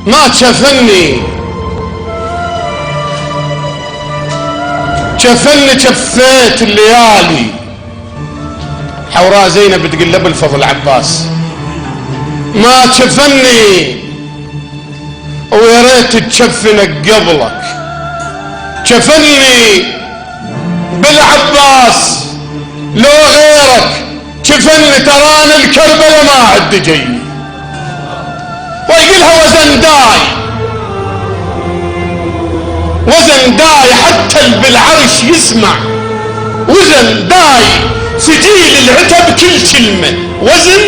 ما شفني شفيت الليالي. حوراء زينب تقول لابو الفضل عباس ما شفني ويا ريت تشفنك قبلك. شفني بالعباس لو غيرك شفني تراني الكربلة ما عد جاي. ويقولها وزن داي حتى بالعرش يسمع. وزن داي سجيل العتب كل كلمة. وزن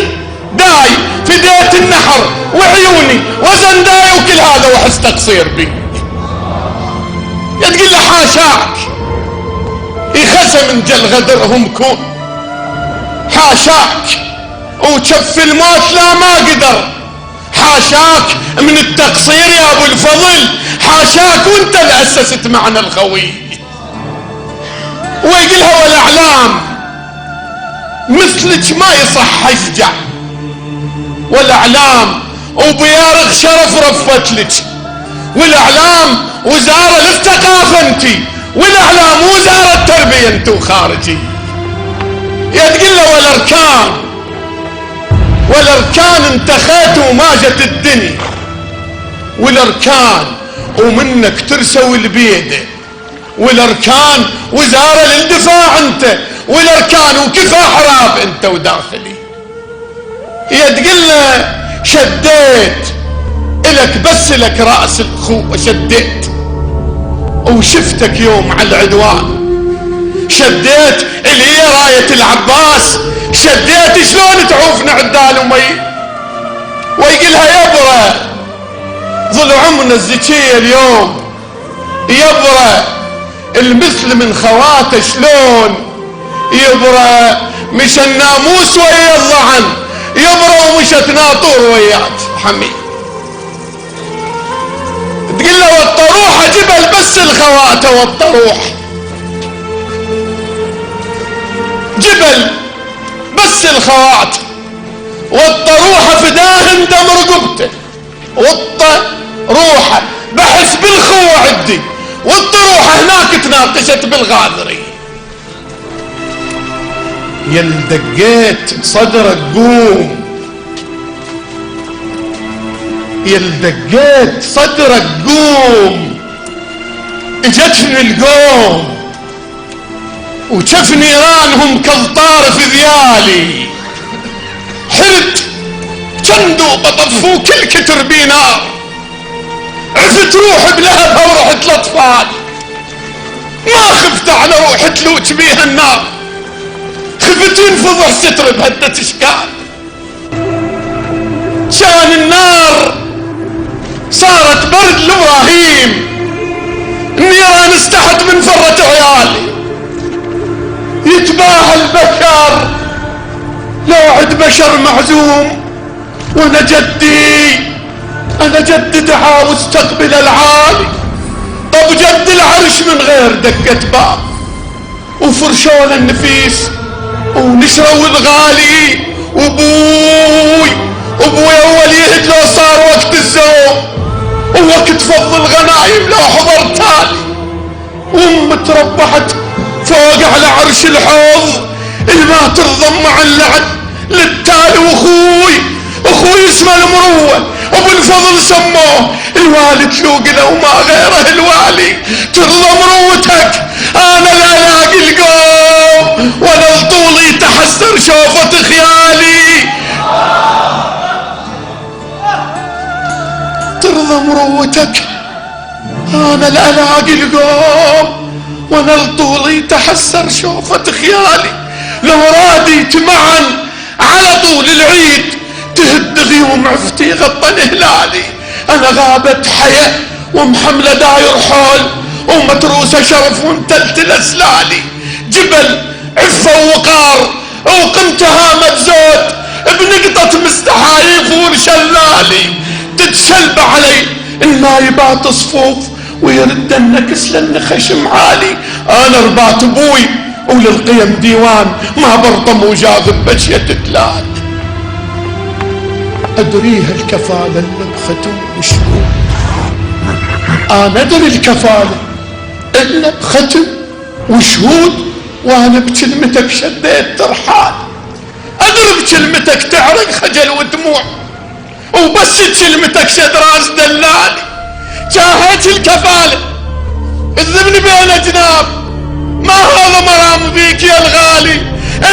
داي فديت النحر وعيوني وزن داي وكل هذا وحس تقصير بي. تقول له حاشاك يخزم جل غدرهم كون. حاشاك وشف الموت لا ما قدر. حاشاك من التقصير يا ابو الفضل. حاشاك وانت اللي اسست معنا الخوي. ويقولها والاعلام مثلك ما يصح اشجع. والاعلام وبيارق شرف رفت لك. والاعلام وزارة للثقافة انتي. والاعلام وزارة التربية انتو خارجي. تقول له والاركان انتخيتوا وما جت الدنيا. والاركان ومنك ترسوا البيدة. والاركان وزارة للدفاع انت. والاركان وكفى حراب انت وداخلي. تقول له شديت الك بس لك رأس الخوة. شديت وشفتك يوم على العدوان. شديت اللي هي راية العباس. شديت شلون تعوفنا عدال ومي. ويقولها يبرى ظل عمرنا الزكية اليوم. يبرى المثل من خواته شلون. يبرى مش الناموس ويا الضعن. يبرى ومشت ناطور وياك حميد. تقول له والطروحة جبل بس الخواته. والطروح جبل بس الخوات. والطروحة فداهم دم رقبته. والطروحة بحث بالخوة عدي. والطروحة هناك تناقشت بالغاذري. يلدقيت صدرك قوم. يلدقيت صدرك قوم. اجتني القوم وشف نيرانهم كالطار في ذيالي. حرت جندوا بطفوا كل كتر بينار. عفت روح بلهبها ورحت الاطفال. ما خفت على روح تلوج بيها النار. خفت ينفضح ستر بهدة اشكال. كان النار صارت برد لابراهيم. النيران استحت من فرة عيالي. يتباهى البشر لو عد بشر معزوم. وانا جدي دعا واستقبل العالي. طب جد العرش من غير دقة باب. وفرشونا النفيس ونشروا الغالي. وابوي اول يهد لو صار وقت الزوم. ووقت فض الغنايم لو حضر تالي. تربحت فوق على عرش الحوض. الما ترضى مع اللعن للتالي. اخوي اسمه المروة ابو الفضل سموه الوالد. لوق له ما غيره الوالي. ترضى مروتك انا لا الاقي القوم. ولا الطول يتحسر شوفة خيالي. ترضى مروتك انا لا الاقي القوم. وانا الطول يتحسر شوفة خيالي. لو راديت معا على طول العيد تهد غيوم عفتي غطن هلالي. انا غابت حياة ومحملة داير حول ومتروسة شرف ومتلتل اسلالي. جبل عفة ووقار وقمتها متزود بنقطة مستحايف ورشلالي. تتشلب علي النايبات صفوف ويرد النكس للنخشم عالي. انا ربات ابوي وللقيم ديوان ما برطم وجاذب بشية تلال. أدريها الكفالة اللي بختم وشهود، أنا أدري الكفالة إلا بختم وشهود، وأنا بكلمتك شديت ترحال، أدري بكلمتك تعرق خجل ودموع، وبس كلمتك شد راس دلالي، جاهت الكفالة الذبن بين أجناب، ما هذا مرام فيك يا الغالي،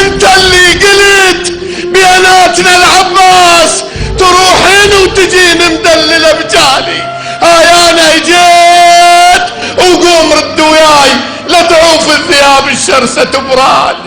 انت اللي قلت بيناتنا العباس تروحين وتجين مدللة بجالي، هاي انا جيت وقوم رد وياي لا تعوف الثياب الشرسة تبرالي.